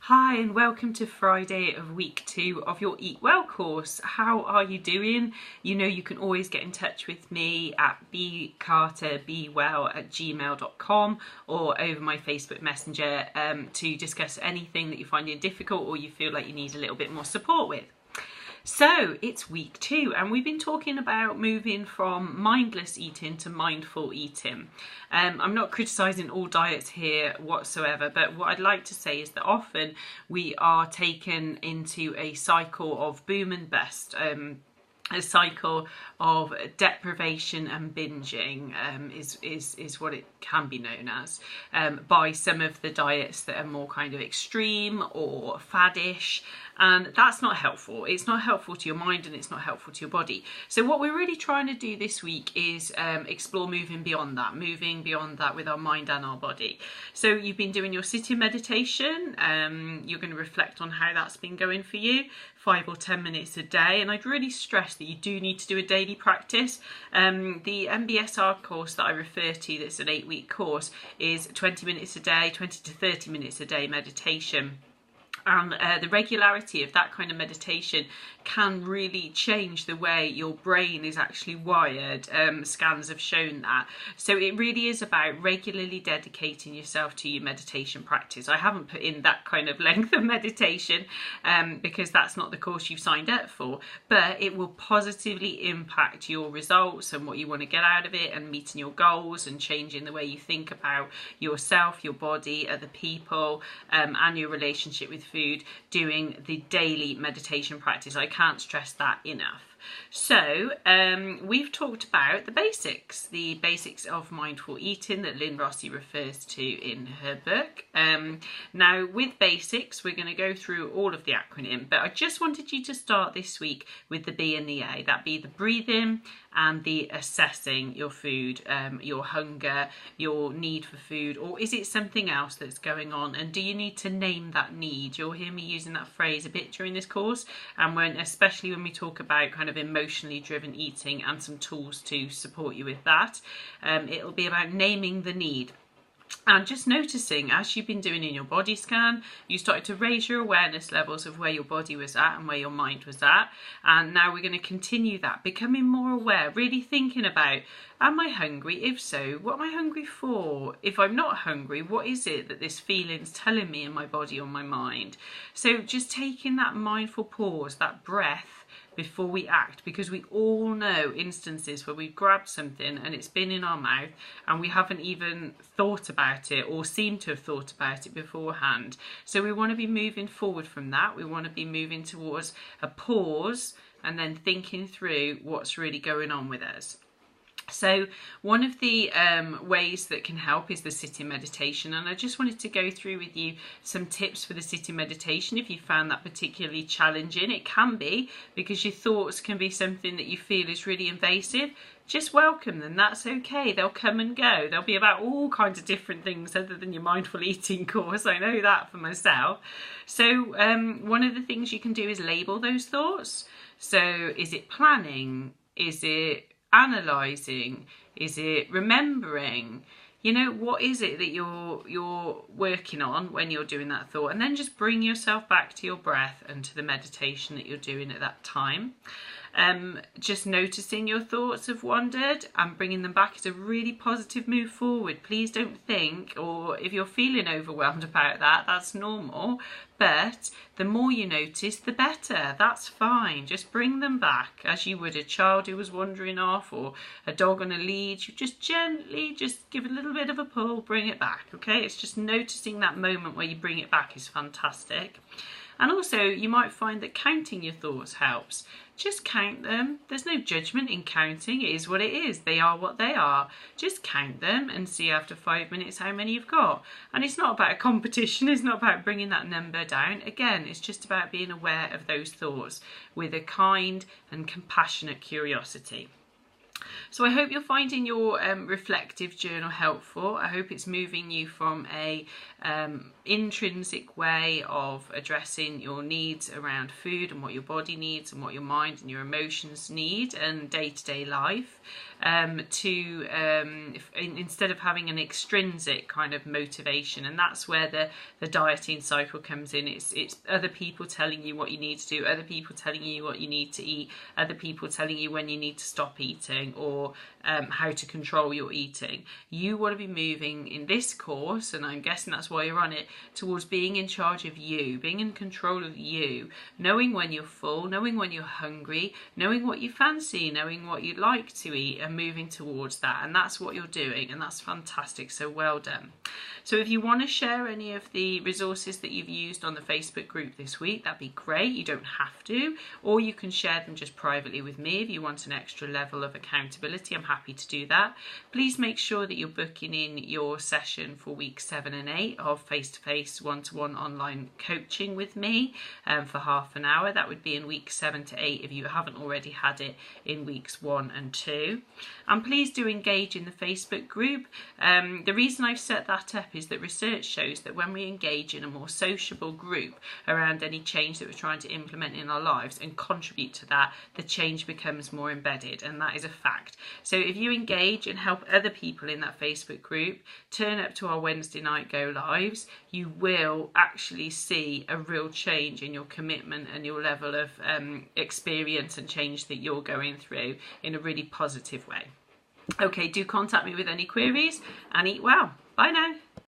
Hi and welcome to Friday of week 2 of your Eat Well course. How are you doing? You know you can always get in touch with me at bcarterbewell@gmail.com or over my Facebook Messenger to discuss anything that you're finding difficult or you feel like you need a little bit more support with. So it's week 2 and we've been talking about moving from mindless eating to mindful eating. I'm not criticising all diets here whatsoever, but what I'd like to say is that often we are taken into a cycle of boom and bust. A cycle of deprivation and binging is what it can be known as by some of the diets that are more kind of extreme or faddish, and that's not helpful. It's not helpful to your mind and it's not helpful to your body. So what we're really trying to do this week is explore moving beyond that with our mind and our body. So you've been doing your sitting meditation. You're going to reflect on how that's been going for you, 5 or 10 minutes a day, and I'd really stress that you do need to do a daily practice. The MBSR course that I refer to, that's an 8-week course, is 20 minutes a day, 20 to 30 minutes a day meditation. And the regularity of that kind of meditation can really change the way your brain is actually wired. Scans have shown that. So it really is about regularly dedicating yourself to your meditation practice. I haven't put in that kind of length of meditation because that's not the course you've signed up for, but it will positively impact your results and what you want to get out of it, and meeting your goals and changing the way you think about yourself, your body, other people, and your relationship with food, doing the daily meditation practice. I can't stress that enough. So we've talked about the basics of mindful eating that Lynn Rossi refers to in her book. Now with basics, we're going to go through all of the acronym, but I just wanted you to start this week with the B and the A. That be the breathing and the assessing your food, your hunger, your need for food, or is it something else that's going on, and do you need to name that need? You'll hear me using that phrase a bit during this course, and especially when we talk about kind of emotionally driven eating and some tools to support you with that. It'll be about naming the need. And just noticing, as you've been doing in your body scan, you started to raise your awareness levels of where your body was at and where your mind was at. And now we're going to continue that, becoming more aware, really thinking about, am I hungry? If so, what am I hungry for? If I'm not hungry, what is it that this feeling's telling me in my body or my mind? So just taking that mindful pause, that breath, before we act, because we all know instances where we've grabbed something and it's been in our mouth and we haven't even thought about it or seem to have thought about it beforehand. So we want to be moving forward from that. We want to be moving towards a pause and then thinking through what's really going on with us. So one of the ways that can help is the sitting meditation, and I just wanted to go through with you some tips for the sitting meditation. If you found that particularly challenging, it can be, because your thoughts can be something that you feel is really invasive. Just welcome them, that's okay. They'll come and go. They'll be about all kinds of different things other than your mindful eating course. I know that for myself. So one of the things you can do is label those thoughts. So is it planning? Is it analysing? Is it remembering? You know, what is it that you're working on when you're doing that thought? And then just bring yourself back to your breath and to the meditation that you're doing at that time. Just noticing your thoughts have wandered and bringing them back is a really positive move forward. Please don't think, or if you're feeling overwhelmed about that, that's normal. But the more you notice, the better. That's fine. Just bring them back as you would a child who was wandering off, or a dog on a lead. You just gently just give a little bit of a pull, bring it back. Okay, it's just noticing that moment where you bring it back is fantastic. And also you might find that counting your thoughts helps. Just count them. There's no judgment in counting. It is what it is. They are what they are. Just count them and see after 5 minutes how many you've got. And it's not about a competition. It's not about bringing that number down. Again, it's just about being aware of those thoughts with a kind and compassionate curiosity. So I hope you're finding your reflective journal helpful. I hope it's moving you from a intrinsic way of addressing your needs around food and what your body needs and what your mind and your emotions need and day-to-day life, instead of having an extrinsic kind of motivation. And that's where the dieting cycle comes in. It's other people telling you what you need to do, other people telling you what you need to eat, other people telling you when you need to stop eating, or how to control your eating. You want to be moving in this course, and I'm guessing that's why you're on it, towards being in charge of you, being in control of you, knowing when you're full, knowing when you're hungry, knowing what you fancy, knowing what you'd like to eat, and moving towards that. And that's what you're doing, and that's fantastic. So well done. So if you want to share any of the resources that you've used on the Facebook group this week, that'd be great. You don't have to, or you can share them just privately with me if you want an extra level of accountability. I'm happy to do that. Please make sure that you're booking in your session for weeks 7 and 8 of face-to-face one-to-one online coaching with me for half an hour. That would be in weeks 7 to 8 if you haven't already had it in weeks 1 and 2. And please do engage in the Facebook group. The reason I've set that up is that research shows that when we engage in a more sociable group around any change that we're trying to implement in our lives and contribute to that, the change becomes more embedded, and that is a fact. So if you engage and help other people in that Facebook group, turn up to our Wednesday night go lives, you will actually see a real change in your commitment and your level of experience and change that you're going through in a really positive way. Okay, do contact me with any queries, and eat well. Bye now.